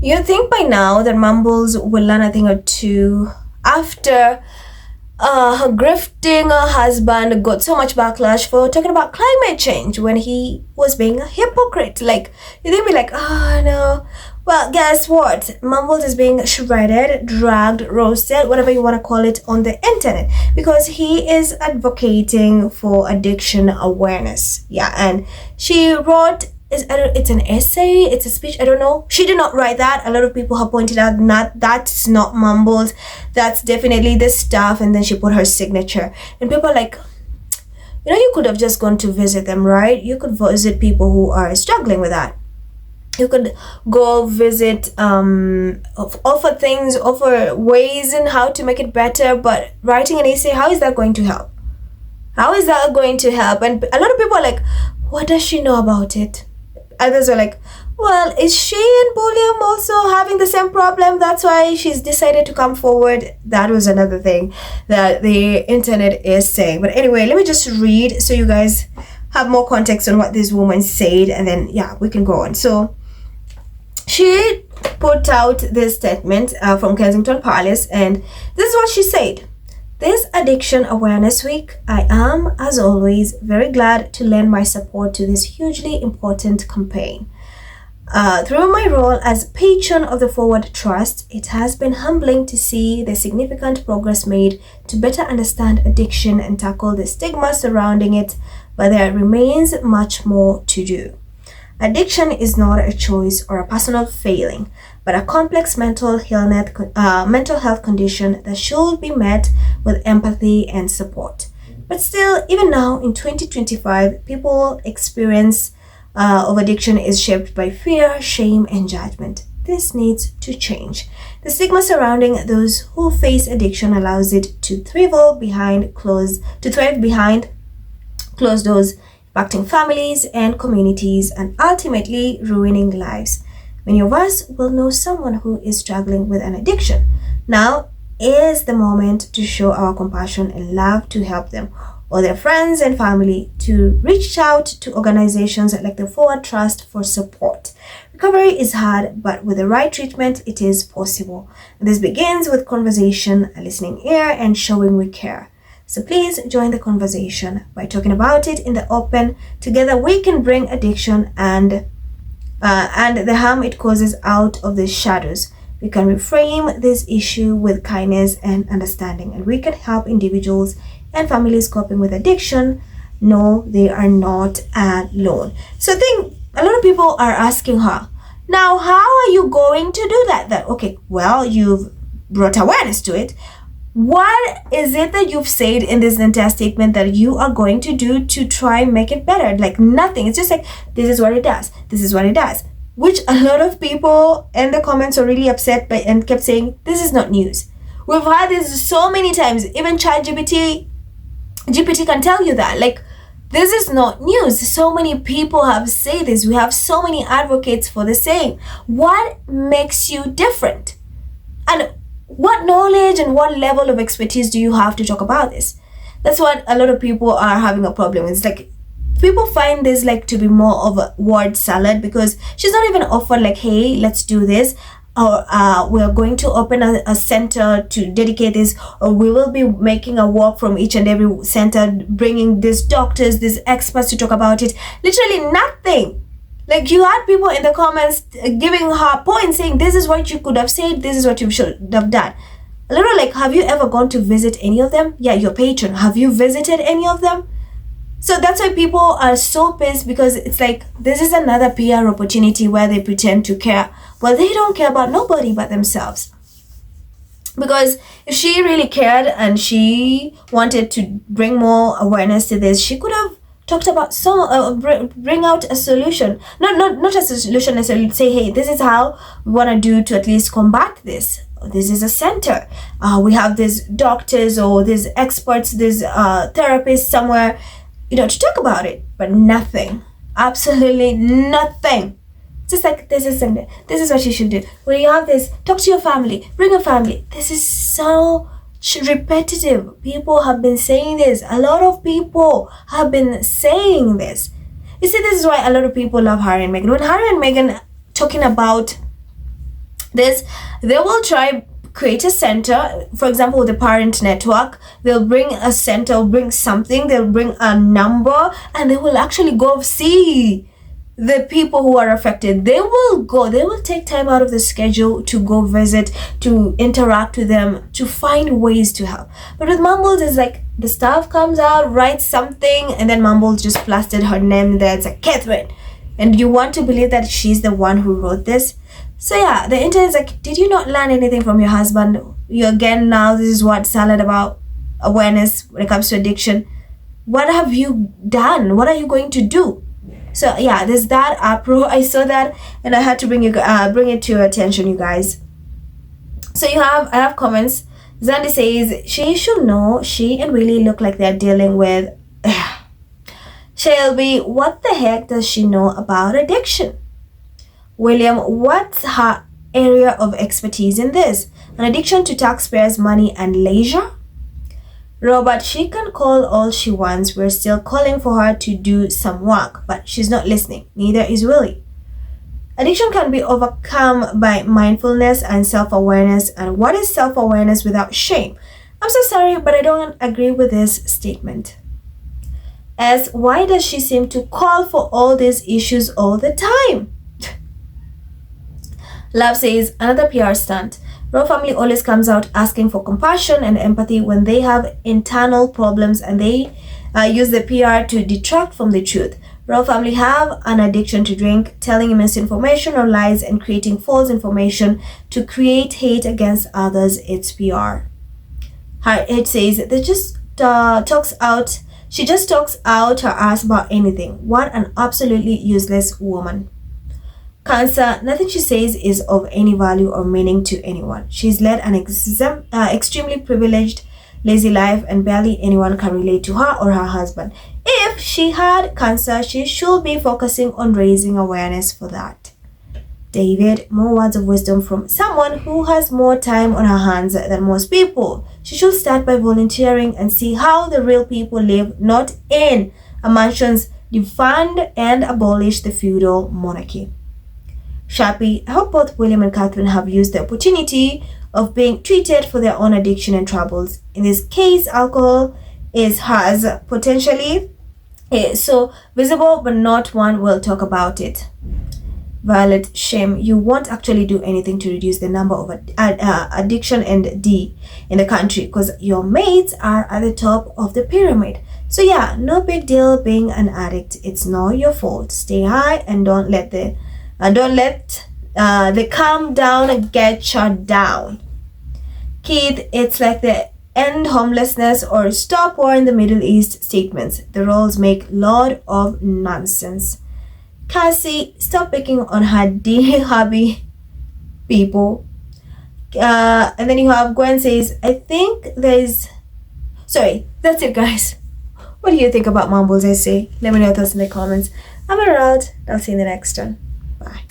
You think by now that Mumbles will learn a thing or two after her grifting her husband got so much backlash for talking about climate change when he was being a hypocrite. Like, you think be like, oh no. Well, guess what? Mumbles is being shredded, dragged, roasted, whatever you want to call it on the internet because he is advocating for addiction awareness. Yeah, and she wrote it's an essay, it's a speech, I don't know. She did not write that. A lot of people have pointed out that's not Mumbles, that's definitely the stuff, and then she put her signature. And people are like, you could have just gone to visit them, right? You could visit people who are struggling with that. You could go visit, offer ways in how to make it better, but writing an essay, how is that going to help? How is that going to help? And a lot of people are like, what does she know about it? Others are like, well, is she and Bulliam also having the same problem? That's why she's decided to come forward. That was another thing that the internet is saying. But anyway, let me just read so you guys have more context on what this woman said, and then we can go on. So she put out this statement from Kensington Palace, and this is what she said. This Addiction Awareness Week, I am, as always, very glad to lend my support to this hugely important campaign. Through my role as patron of the Forward Trust, it has been humbling to see the significant progress made to better understand addiction and tackle the stigma surrounding it, but there remains much more to do. Addiction is not a choice or a personal failing, but a complex mental health condition that should be met with empathy and support. But still, even now in 2025, people's experience of addiction is shaped by fear, shame, and judgment. This needs to change. The stigma surrounding those who face addiction allows it to thrive behind closed doors, impacting families and communities and ultimately ruining lives. Many of us will know someone who is struggling with an addiction. Now is the moment to show our compassion and love to help them or their friends and family, to reach out to organizations like the Forward Trust for support. Recovery is hard, but with the right treatment, it is possible. And this begins with conversation, a listening ear, and showing we care. So please join the conversation by talking about it in the open. Together we can bring addiction and the harm it causes out of the shadows. We can reframe this issue with kindness and understanding, and we can help individuals and families coping with addiction know they are not alone. So I think a lot of people are asking her, now how are you going to do that? Okay, well, you've brought awareness to it. What is it that you've said in this entire statement that you are going to do to try and make it better? Like nothing. It's just like, this is what it does. This is what it does. Which a lot of people in the comments are really upset by and kept saying, this is not news. We've had this so many times. Even GPT can tell you that. Like, this is not news. So many people have said this. We have so many advocates for the same. What makes you different? And what knowledge and what level of expertise do you have to talk about this? That's what a lot of people are having a problem with. It's like people find this like to be more of a word salad, because she's not even offered like, hey, let's do this, or we're going to open a center to dedicate this, or we will be making a walk from each and every center, bringing these doctors, these experts to talk about it. Literally nothing. Like, you had people in the comments giving her points, saying this is what you could have said, this is what you should have done. A little like, have you ever gone to visit any of them? Yeah, your patron. Have you visited any of them? So that's why people are so pissed, because it's like, this is another PR opportunity where they pretend to care. Well, they don't care about nobody but themselves. Because if she really cared and she wanted to bring more awareness to this, she could have talked about bring out a solution. Not a solution necessarily, say, hey, this is how we want to do to at least combat this. This is a center. We have these doctors or these experts, these therapists somewhere, to talk about it. But nothing. Absolutely nothing. Just like, this is what you should do. When you have this, talk to your family, bring a family. This is so repetitive. People have been saying this. A lot of people have been saying this. You see, this is why a lot of people love Harry and Meghan. When Harry and Meghan talking about This they will try create a center. For example, with the parent network, they'll bring a center, bring something, they'll bring a number, and they will actually go see the people who are affected. They will take time out of the schedule to go visit, to interact with them, to find ways to help. But with Mumbles, it's like the staff comes out, writes something, and then Mumbles just plastered her name there. It's like Catherine, and you want to believe that she's the one who wrote this. So yeah, the internet is like, did you not learn anything from your husband? You again, now this is what Salad about awareness when it comes to addiction. What have you done? What are you going to do? So yeah, there's that uproar. I saw that and I had to bring it to your attention, you guys. So I have comments. Zandy says she should know she and Willie look like they're dealing with Shelby. What the heck does she know about addiction? William, what's her area of expertise in this? An addiction to taxpayers' money and leisure? Robert, she can call all she wants. We're still calling for her to do some work, but she's not listening. Neither is Willie. Addiction can be overcome by mindfulness and self-awareness. And what is self-awareness without shame? I'm so sorry, but I don't agree with this statement. As why does she seem to call for all these issues all the time? Love says, another PR stunt. Royal family always comes out asking for compassion and empathy when they have internal problems, and they use the PR to detract from the truth. Royal family have an addiction to drink, telling misinformation or lies, and creating false information to create hate against others. It's PR. It says they just talks out. She just talks out her ass about anything. What an absolutely useless woman. Cancer, nothing she says is of any value or meaning to anyone. She's led an extremely privileged, lazy life, and barely anyone can relate to her or her husband. If she had cancer, she should be focusing on raising awareness for that. David, more words of wisdom from someone who has more time on her hands than most people. She should start by volunteering and see how the real people live, not in a mansions, defund and abolish the feudal monarchy. Sharpie, I hope both William and Catherine have used the opportunity of being treated for their own addiction and troubles. In this case, alcohol has potentially so visible, but not one will talk about it. Violet, shame. You won't actually do anything to reduce the number of addiction and D in the country because your mates are at the top of the pyramid. So yeah, no big deal being an addict. It's not your fault. Stay high and don't let the calm down get shut down. Keith, it's like the end homelessness or stop war in the Middle East statements. The roles make lot of nonsense. Cassie, stop picking on her hubby people. And then you have Gwen says, I think there's... Sorry, that's it, guys. What do you think about Mumbles essay? Let me know your thoughts in the comments. I'm Nternrt. I'll see you in the next one. Bye.